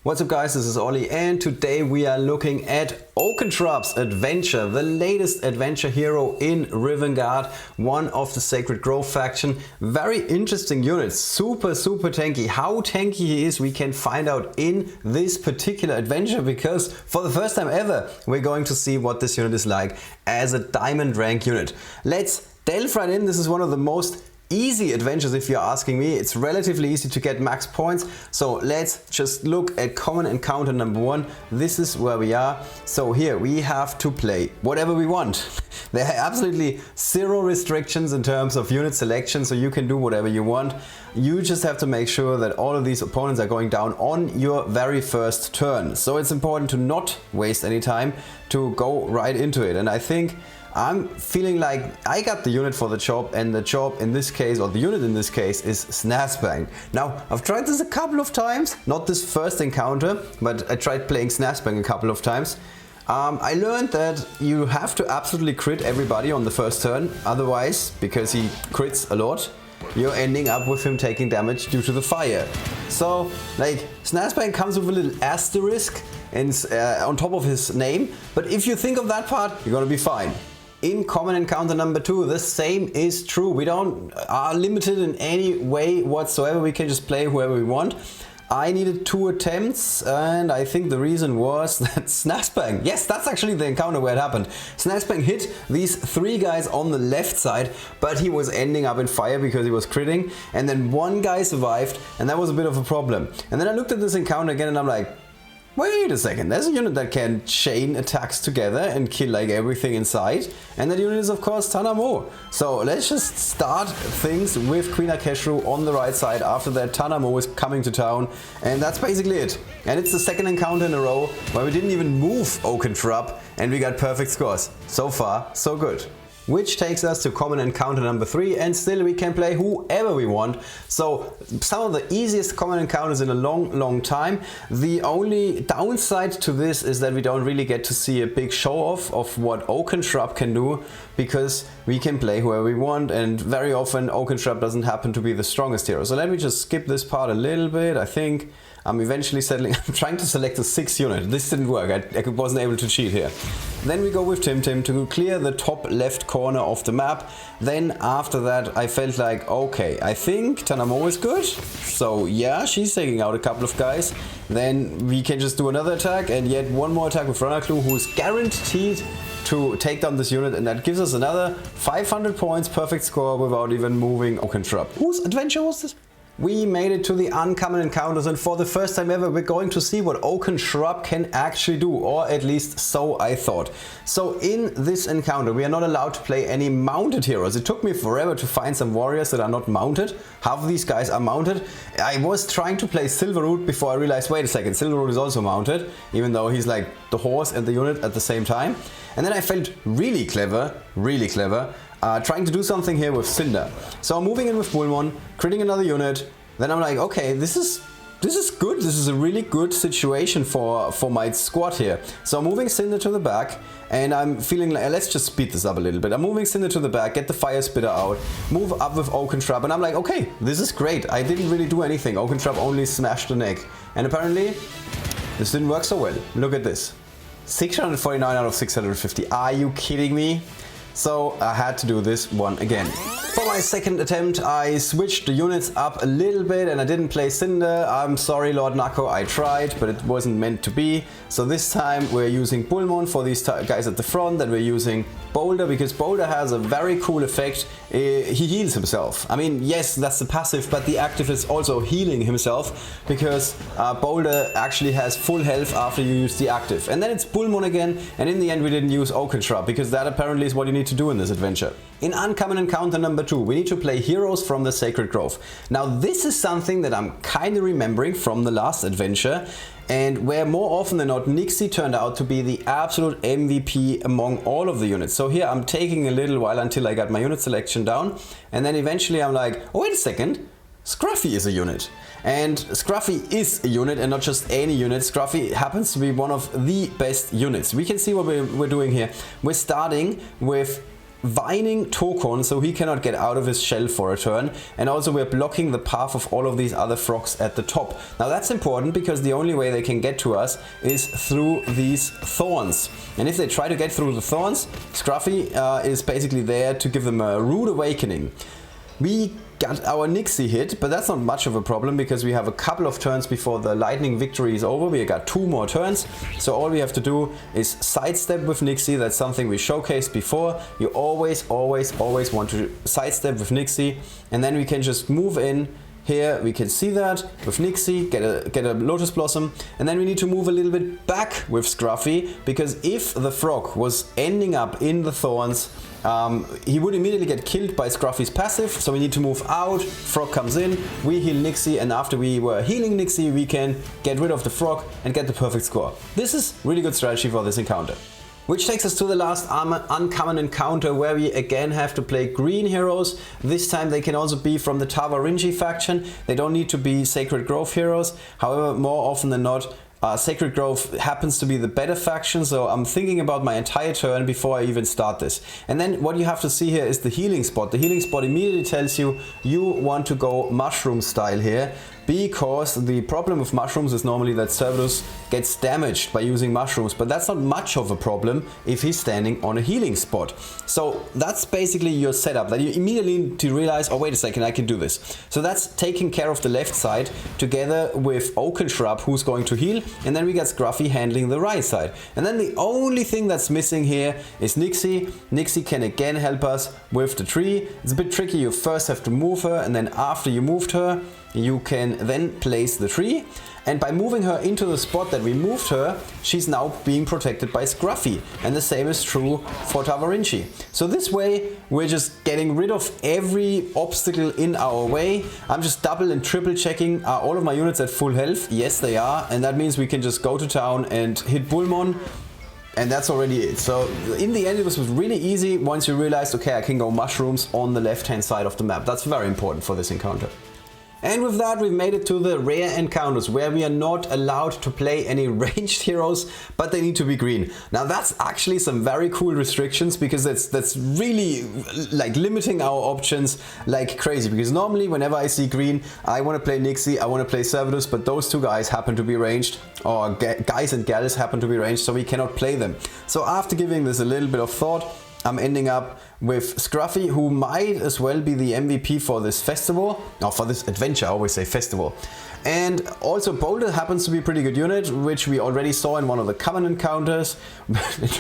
What's up guys, this is Ollie and today we are looking at Oakenshrub's adventure, the latest adventure hero in Rivengard, one of the Sacred Grove faction. Very interesting unit, super tanky. How tanky he is we can find out in this particular adventure, because for the first time ever we're going to see what this unit is like as a diamond rank unit. Let's delve right in. This is one of the most easy adventures if you're asking me. It's relatively easy to get max points. So let's just look at common encounter number 1. This is where we are. So here we have to play whatever we want. There are absolutely zero restrictions in terms of unit selection, so you can do whatever you want. You just have to make sure that all of these opponents are going down on your very first turn. So it's important to not waste any time, to go right into it. And I think I'm feeling like I got the unit for the job, and the job in this case, or the unit in this case, is Snazbang. Now, I've tried this a couple of times, not this first encounter, but I tried playing Snazbang a couple of times. I learned that you have to absolutely crit everybody on the first turn, otherwise, because he crits a lot, you're ending up with him taking damage due to the fire. So, like, Snazbang comes with a little asterisk on top of his name, but if you think of that part, you're gonna be fine. In common encounter number 2, the same is true. We are limited in any way whatsoever. We can just play whoever we want. I needed 2 attempts, and I think the reason was that Snazbang, yes, that's actually the encounter where it happened. Snazbang hit these 3 guys on the left side, but he was ending up in fire because he was critting, and then 1 guy survived, and that was a bit of a problem. And then I looked at this encounter again and I'm like, wait a second, there's a unit that can chain attacks together and kill like everything in sight, and that unit is of course Tanamo. So let's just start things with Queen Akeshru on the right side. After that, Tanamo is coming to town, and that's basically it. And it's the second encounter in a row where we didn't even move Oakenshrub and we got perfect scores. So far, so good. Which takes us to common encounter number 3, and still we can play whoever we want. So some of the easiest common encounters in a long time. The only downside to this is that we don't really get to see a big show off of what Oakenshrub can do, because we can play whoever we want, and very often Oakenshrub doesn't happen to be the strongest hero. So let me just skip this part a little bit. I think I'm eventually settling. I'm trying to select a 6 unit. This didn't work. I wasn't able to cheat here. Then we go with Tim to clear the top left corner of the map. Then after that, I felt like, okay, I think Tanamo is good. So yeah, she's taking out a couple of guys. Then we can just do another attack, and yet one more attack with Ranaklu, who is guaranteed to take down this unit, and that gives us another 500 points, perfect score without even moving Oakenshrub. Whose adventure was this? We made it to the uncommon encounters, and for the first time ever we're going to see what Oakenshrub can actually do, or at least so I thought. So in this encounter we are not allowed to play any mounted heroes. It took me forever to find some warriors that are not mounted. Half of these guys are mounted. I was trying to play Silverroot before I realized, wait a second, Silverroot is also mounted, even though he's like the horse and the unit at the same time. And then I felt really clever, trying to do something here with Cinder. So I'm moving in with Bullmon, critting another unit. Then I'm like, okay, this is good. This is a really good situation for my squad here. So I'm moving Cinder to the back, and I'm feeling like, let's just speed this up a little bit. I'm moving Cinder to the back, get the Fire Spitter out, move up with Oakenshrub, and I'm like, okay, this is great. I didn't really do anything. Oakenshrub only smashed the neck. And apparently, this didn't work so well. Look at this. 649 out of 650. Are you kidding me? So I had to do this one again. For my second attempt, I switched the units up a little bit, and I didn't play Cinder. I'm sorry, Lord Nako, I tried, but it wasn't meant to be. So this time we're using Bullmon for these guys at the front, and we're using Boulder, because Boulder has a very cool effect. He heals himself. I mean, yes, that's the passive, but the active is also healing himself, because Boulder actually has full health after you use the active. And then it's Bullmon again, and in the end we didn't use Oakenshrub, because that apparently is what you need to do in this adventure. In uncommon encounter number 2, we need to play heroes from the Sacred Grove. Now this is something that I'm kind of remembering from the last adventure, and where more often than not Nixie turned out to be the absolute MVP among all of the units. So here I'm taking a little while until I got my unit selection down, and then eventually I'm like, oh wait a second, Scruffy is a unit. And Scruffy is a unit, and not just any unit. Scruffy happens to be one of the best units. We can see what we're doing here. We're starting with vining Tokon so he cannot get out of his shell for a turn, and also we're blocking the path of all of these other frogs at the top. Now that's important because the only way they can get to us is through these thorns, and if they try to get through the thorns, Scruffy is basically there to give them a rude awakening. We got our Nixie hit, but that's not much of a problem because we have a couple of turns before the lightning victory is over. We got 2 more turns, so all we have to do is sidestep with Nixie. That's something we showcased before. You always want to sidestep with Nixie, and then we can just move in. Here we can see that with Nixie, get a Lotus Blossom, and then we need to move a little bit back with Scruffy, because if the frog was ending up in the thorns, he would immediately get killed by Scruffy's passive, so we need to move out. Frog comes in, we heal Nixie, and after we were healing Nixie, we can get rid of the frog and get the perfect score. This is really good strategy for this encounter. Which takes us to the last uncommon encounter, where we again have to play green heroes. This time they can also be from the Tavarinci faction. They don't need to be Sacred Grove heroes. However, more often than not, Sacred Grove happens to be the better faction, so I'm thinking about my entire turn before I even start this. And then what you have to see here is the healing spot. The healing spot immediately tells you you want to go mushroom style here, because the problem with mushrooms is normally that Cerberus gets damaged by using mushrooms, but that's not much of a problem if he's standing on a healing spot. So that's basically your setup, that you immediately need to realize, oh wait a second, I can do this. So that's taking care of the left side together with Oakenshrub, who's going to heal, and then we got Scruffy handling the right side. And then the only thing that's missing here is Nixie. Nixie can again help us with the tree. It's a bit tricky. You first have to move her, and then after you moved her, you can then place the tree, and by moving her into the spot that we moved her, she's now being protected by Scruffy, and the same is true for Tavarinci. So this way we're just getting rid of every obstacle in our way. I'm just double and triple checking, are all of my units at full health? Yes, they are, and that means we can just go to town and hit Bullmon. And that's already it. So in the end it was really easy once you realized, okay, I can go mushrooms on the left hand side of the map. That's very important for this encounter. And with that, we've made it to the rare encounters, where we are not allowed to play any ranged heroes, but they need to be green. Now that's actually some very cool restrictions, because that's really like limiting our options like crazy. Because normally whenever I see green, I want to play Nixie, I want to play Cerberus, but those two guys happen to be ranged, or guys and gals happen to be ranged, so we cannot play them. So after giving this a little bit of thought, I'm ending up with Scruffy, who might as well be the MVP for this festival, or for this adventure. I always say festival. And also Boulder happens to be a pretty good unit, which we already saw in one of the common encounters.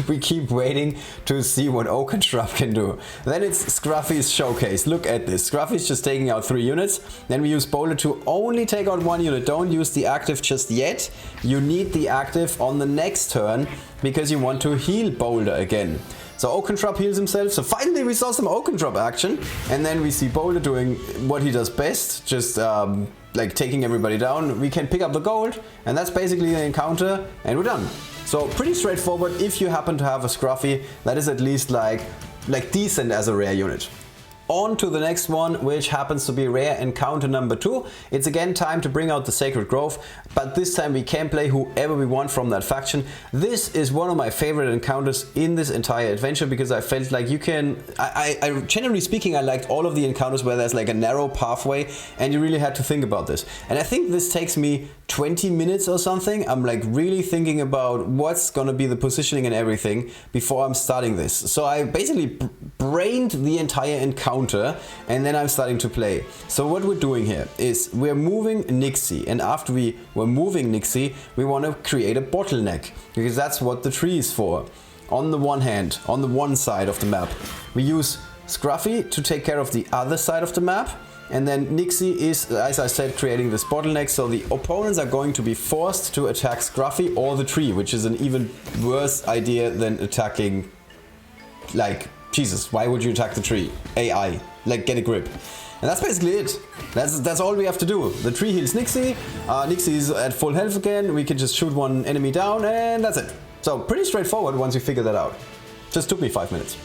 We keep waiting to see what Oakenshrub can do. Then it's Scruffy's showcase. Look at this. Scruffy's just taking out 3 units. Then we use Boulder to only take out 1 unit. Don't use the active just yet. You need the active on the next turn, because you want to heal Boulder again. So Oakenshrub heals himself. So finally we saw some Oakenshrub action. And then we see Boulder doing what he does best, just like taking everybody down. We can pick up the gold, and that's basically the encounter, and we're done. So pretty straightforward if you happen to have a Scruffy that is at least like decent as a rare unit. On to the next one, which happens to be rare encounter number 2. It's again time to bring out the Sacred Grove, but this time we can play whoever we want from that faction. This is one of my favorite encounters in this entire adventure, because I felt like you can... I generally speaking, I liked all of the encounters where there's like a narrow pathway and you really had to think about this. And I think this takes me 20 minutes or something. I'm like really thinking about what's gonna be the positioning and everything before I'm starting this. So I basically brained the entire encounter, and then I'm starting to play. So what we're doing here is we're moving Nixie, and after we were moving Nixie, we want to create a bottleneck, because that's what the tree is for. On the one hand, on the one side of the map, we use Scruffy to take care of the other side of the map, and then Nixie is, as I said, creating this bottleneck, so the opponents are going to be forced to attack Scruffy or the tree, which is an even worse idea than attacking, like, Jesus, why would you attack the tree? AI, like, get a grip. And that's basically it. That's all we have to do. The tree heals Nixie, Nixie's at full health again, we can just shoot one enemy down, and that's it. So pretty straightforward once you figure that out. Just took me 5 minutes.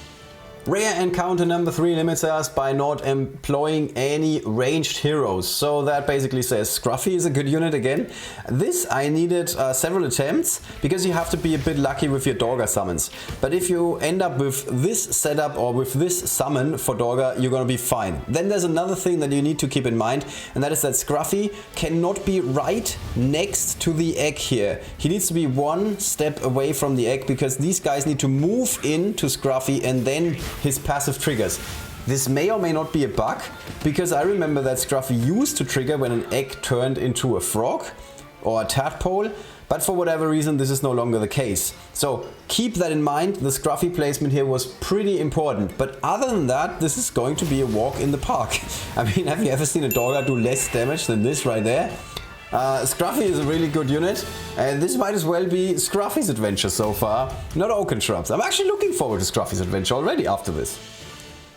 Rare encounter number 3 limits us by not employing any ranged heroes. So that basically says Scruffy is a good unit again. This I needed several attempts because you have to be a bit lucky with your Dorga summons. But if you end up with this setup or with this summon for Dorga, you're gonna be fine. Then there's another thing that you need to keep in mind, and that is that Scruffy cannot be right next to the egg here. He needs to be one step away from the egg because these guys need to move into Scruffy and then his passive triggers. This may or may not be a bug, because I remember that Scruffy used to trigger when an egg turned into a frog or a tadpole, but for whatever reason this is no longer the case. So keep that in mind. The Scruffy placement here was pretty important, but other than that, this is going to be a walk in the park. I mean, have you ever seen a Dorga do less damage than this right there? Scruffy is a really good unit, and this might as well be Scruffy's adventure so far, not Oakenshrub's. I'm actually looking forward to Scruffy's adventure already after this.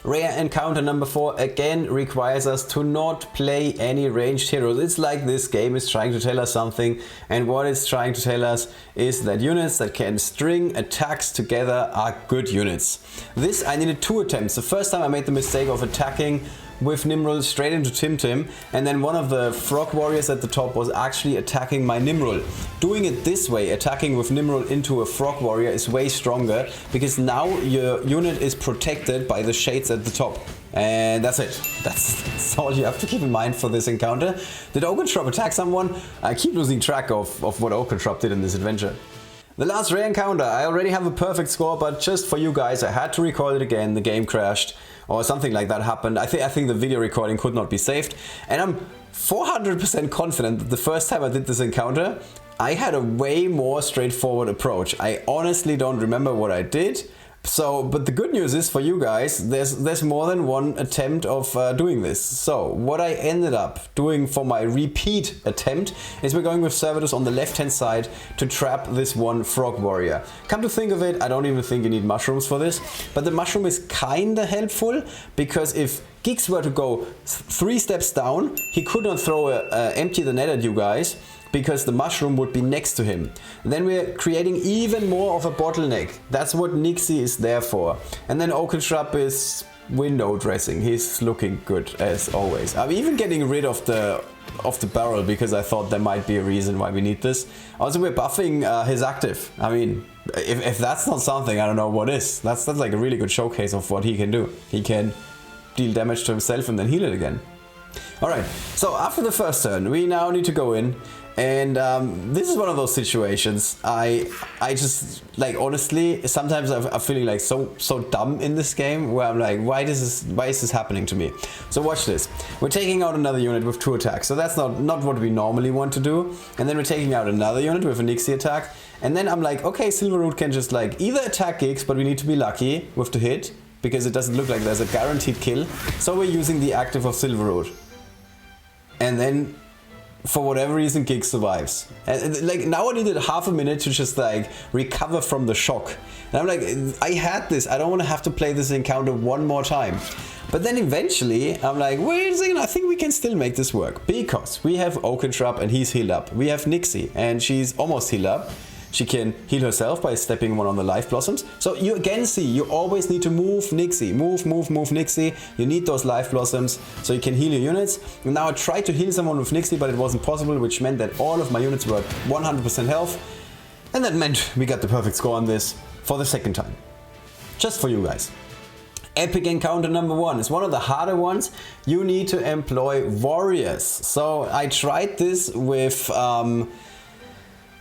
Rare encounter number 4 again requires us to not play any ranged heroes. It's like this game is trying to tell us something, and what it's trying to tell us is that units that can string attacks together are good units. This I needed 2 attempts. The first time I made the mistake of attacking with Nimrul straight into Tim, and then one of the frog warriors at the top was actually attacking my Nimrul. Doing it this way, attacking with Nimrul into a frog warrior, is way stronger because now your unit is protected by the shades at the top. And that's it. That's all you have to keep in mind for this encounter. Did Oakenshrub attack someone? I keep losing track of what Oakenshrub did in this adventure. The last rare encounter, I already have a perfect score, but just for you guys, I had to record it again. The game crashed or something like that happened. I think the video recording could not be saved. And I'm 400% confident that the first time I did this encounter, I had a way more straightforward approach. I honestly don't remember what I did. So, but the good news is for you guys, there's more than one attempt of doing this. So what I ended up doing for my repeat attempt is we're going with Servatus on the left hand side to trap this one frog warrior. Come to think of it, I don't even think you need mushrooms for this, but the mushroom is kinda helpful because if Giggs were to go 3 steps down, he could not throw empty the net at you guys, because the mushroom would be next to him. Then we're creating even more of a bottleneck. That's what Nixie is there for. And then Oakenshrub is window dressing. He's looking good as always. I'm even getting rid of the barrel because I thought there might be a reason why we need this. Also, we're buffing his active. I mean, if that's not something, I don't know what is. That's like a really good showcase of what he can do. He can deal damage to himself and then heal it again. Alright, so after the first turn, we now need to go in. And this is one of those situations. I just, like, honestly, sometimes I'm feeling like so dumb in this game where I'm like, why is this happening to me? So watch this. We're taking out another unit with 2 attacks. So that's not what we normally want to do. And then we're taking out another unit with a Nixie attack. And then I'm like, okay, Silverroot can just like either attack Giggs, but we need to be lucky with the hit because it doesn't look like there's a guaranteed kill. So we're using the active of Silverroot. And then for whatever reason, Giggs survives. And like now I needed half a minute to just like recover from the shock. And I'm like, I had this. I don't want to have to play this encounter one more time. But then eventually I'm like, wait a second, I think we can still make this work. Because we have Oakenshrub and he's healed up. We have Nixie and she's almost healed up. She can heal herself by stepping one on the life blossoms. So you again see, you always need to move Nixie. Move Nixie. You need those life blossoms so you can heal your units. And now I tried to heal someone with Nixie, but it wasn't possible, which meant that all of my units were at 100% health. And that meant we got the perfect score on this for the second time. Just for you guys. Epic encounter number 1 is one of the harder ones. You need to employ warriors. So I tried this with,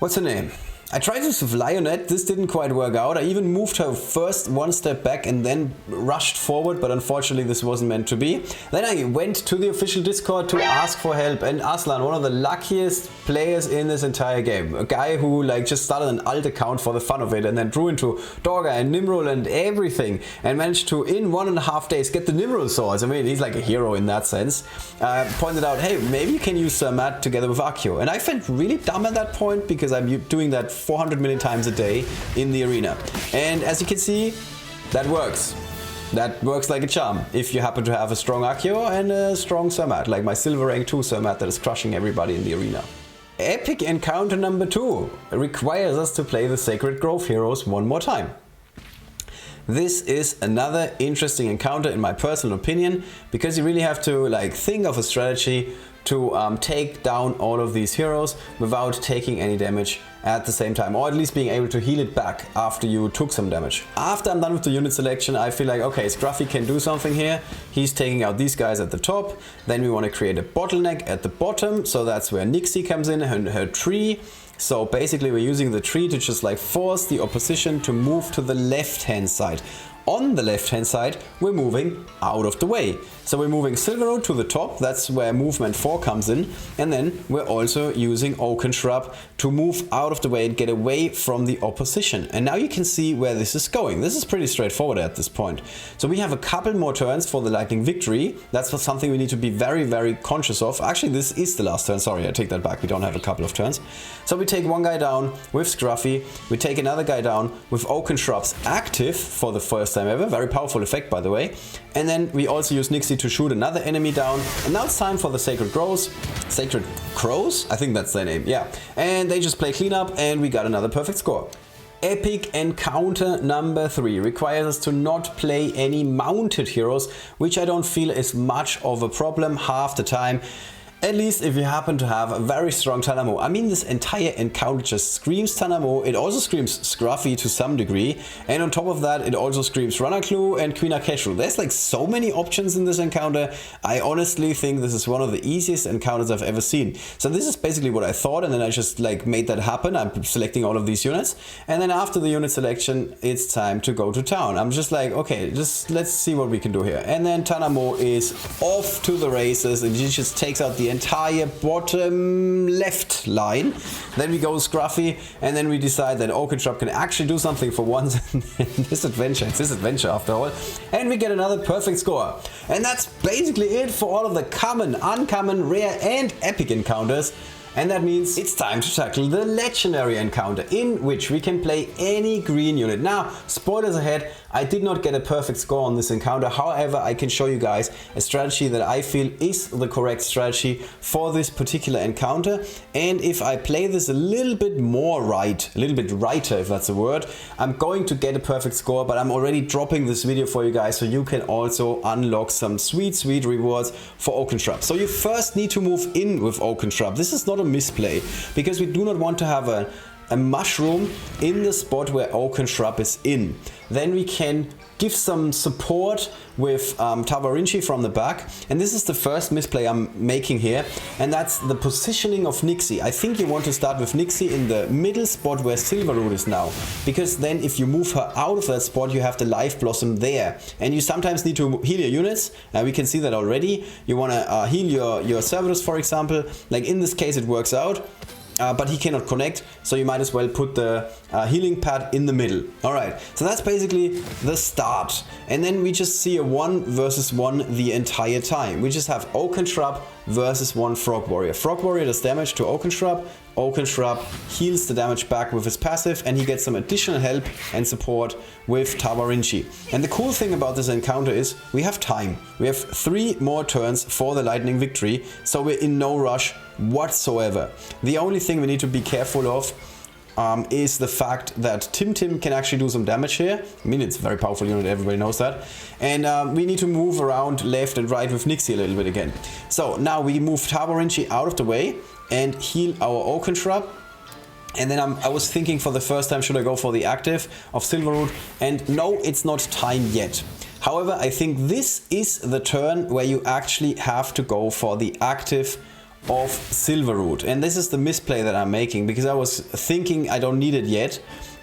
what's her name? I tried this with Lionette, this didn't quite work out. I even moved her first 1 step back and then rushed forward, but unfortunately this wasn't meant to be. Then I went to the official Discord to ask for help, and Aslan, one of the luckiest players in this entire game. A guy who like just started an alt account for the fun of it and then drew into Dorga and Nimrul and everything and managed to, in 1.5 days, get the Nimrul swords. I mean, he's like a hero in that sense. Pointed out, hey, maybe you can use Sir Matt together with Accio. And I felt really dumb at that point because I'm doing that 400 million times a day in the arena. And as you can see, that works. That works like a charm if you happen to have a strong Accio and a strong Sir Matt, like my silver rank 2 Sir Matt that is crushing everybody in the arena. Epic encounter number 2 requires us to play the Sacred Grove heroes one more time. this is another interesting encounter in my personal opinion, because you really have to like think of a strategy to take down all of these heroes without taking any damage at the same time, or at least being able to heal it back after you took some damage. After I'm done with the unit selection, I feel like, okay, Scruffy can do something here. He's taking out these guys at the top. Then we want to create a bottleneck at the bottom, so that's where Nixie comes in and her tree. So basically we're using the tree to just like force the opposition to move to the left hand side. On the left hand side, we're moving out of the way. So we're moving Silverwood to the top, that's where movement 4 comes in. And then we're also using Oakenshrub to move out of the way and get away from the opposition. And now you can see where this is going. This is pretty straightforward at this point. So we have a couple more turns for the Lightning Victory. That's something we need to be very, very conscious of. Actually, this is the last turn. Sorry, I take that back. We don't have a couple of turns. So we take one guy down with Scruffy. We take another guy down with Oakenshrub's active for the first time ever. Very powerful effect, by the way. And then we also use Nixie to shoot another enemy down. And now it's time for the Sacred Crows. Sacred Crows? I think that's their name, yeah. And they just play cleanup and we got another perfect score. Epic encounter number 3 requires us to not play any mounted heroes, which I don't feel is much of a problem half the time. At least if you happen to have a very strong Tanamo. I mean, this entire encounter just screams Tanamo. It also screams Scruffy to some degree. And on top of that, it also screams Runner Clue and Queen Akeshu. There's like so many options in this encounter. I honestly think this is one of the easiest encounters I've ever seen. So this is basically what I thought, and then I just like made that happen. I'm selecting all of these units. And then after the unit selection, it's time to go to town. I'm just like, okay, just let's see what we can do here. And then Tanamo is off to the races, and he just takes out the entire bottom left line. Then we go Scruffy, and then we decide that Oakenshrub can actually do something for once in this adventure. It's this adventure after all. And we get another perfect score. And that's basically it for all of the common, uncommon, rare and epic encounters. And that means it's time to tackle the legendary encounter, in which we can play any green unit. Now, spoilers ahead, I did not get a perfect score on this encounter. However, I can show you guys a strategy that I feel is the correct strategy for this particular encounter. And if I play this a little bit more right, a little bit righter, if that's a word, I'm going to get a perfect score. But I'm already dropping this video for you guys, so you can also unlock some sweet, sweet rewards for Oakenshrub. So you first need to move in with Oakenshrub. This is not a misplay, because we do not want to have a mushroom in the spot where Oakenshrub is in. Then we can give some support with Tavarinci from the back. And this is the first misplay I'm making here, and that's the positioning of Nixie. I think you want to start with Nixie in the middle spot where Silverwood is now, because then if you move her out of that spot, you have the Life Blossom there. And you sometimes need to heal your units, we can see that already. You want to heal your Cerberus, for example. Like in this case it works out. But he cannot connect, so you might as well put the healing pad in the middle. Alright, so that's basically the start. And then we just see a 1 versus 1 the entire time. We just have Oakenshrub versus 1 Frog Warrior. Frog Warrior does damage to Oakenshrub. Oakenshrub heals the damage back with his passive, and he gets some additional help and support with Tavarinci. And the cool thing about this encounter is we have time. We have 3 more turns for the Lightning Victory, so we're in no rush whatsoever. The only thing we need to be careful of is the fact that Tim can actually do some damage here. I mean, it's a very powerful unit, everybody knows that. And we need to move around left and right with Nixie a little bit again. So now we move Tavarinci out of the way and heal our Oakenshrub. And then I was thinking for the first time, should I go for the active of Silverwood? And no, it's not time yet. However, I think this is the turn where you actually have to go for the active of Silverwood. And this is the misplay that I'm making, because I was thinking I don't need it yet.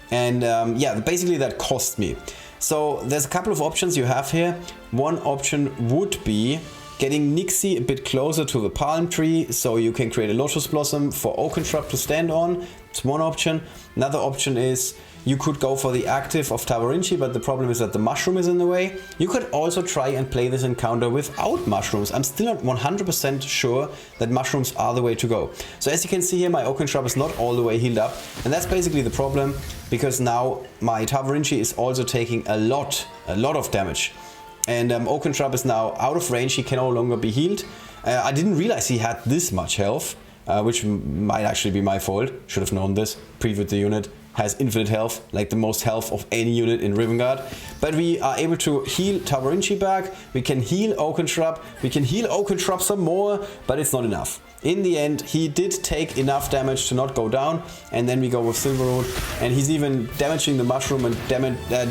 And yeah, basically that cost me. So there's a couple of options you have here. One option would be getting Nixie a bit closer to the palm tree, so you can create a Lotus Blossom for Oakenshrub to stand on. It's one option. Another option is you could go for the active of Tavarinci, but the problem is that the mushroom is in the way. You could also try and play this encounter without mushrooms. I'm still not 100% sure that mushrooms are the way to go. So as you can see here, my Oakenshrub is not all the way healed up, and that's basically the problem, because now my Tavarinci is also taking a lot of damage. And Oakenshrub is now out of range, he can no longer be healed. I didn't realize he had this much health, which might actually be my fault. Should have known this, previewed the unit, has infinite health, like the most health of any unit in Rivengard. But we are able to heal Tavarinci back, we can heal Oakenshrub, we can heal Oakenshrub some more, but it's not enough. In the end, he did take enough damage to not go down, and then we go with Silverroot, and he's even damaging the mushroom and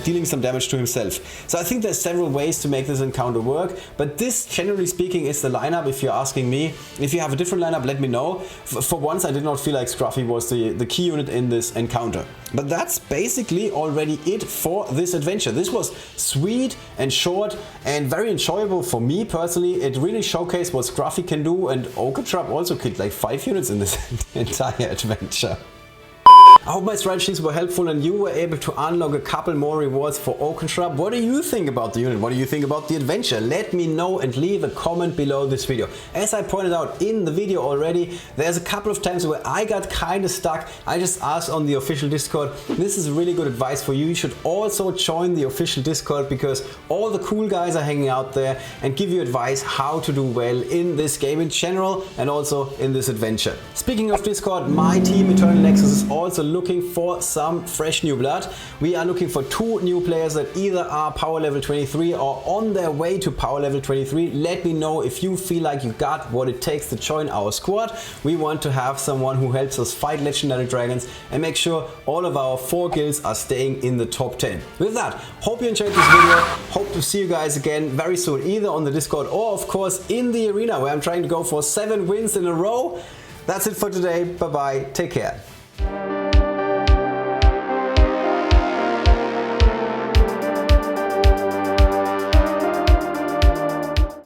dealing some damage to himself. So I think there's several ways to make this encounter work, but this, generally speaking, is the lineup if you're asking me. If you have a different lineup, let me know. For once, I did not feel like Scruffy was the key unit in this encounter. But that's basically already it for this adventure. This was sweet and short and very enjoyable for me personally. It really showcased what Scruffy can do, and Oakenshrub also killed like 5 units in this entire adventure. I hope my strategies were helpful and you were able to unlock a couple more rewards for Oakenshrub. What do you think about the unit? What do you think about the adventure? Let me know and leave a comment below this video. As I pointed out in the video already, there's a couple of times where I got kind of stuck. I just asked on the official Discord. This is really good advice for you. You should also join the official Discord because all the cool guys are hanging out there and give you advice how to do well in this game in general and also in this adventure. Speaking of Discord, my team Eternal Nexus is also looking for some fresh new blood. We are looking for 2 new players that either are power level 23 or on their way to power level 23. Let me know if you feel like you got what it takes to join our squad. We want to have someone who helps us fight legendary dragons and make sure all of our 4 guilds are staying in the top 10. With that, hope you enjoyed this video. Hope to see you guys again very soon, either on the Discord or of course in the arena where I'm trying to go for 7 wins in a row. That's it for today. Bye bye. Take care.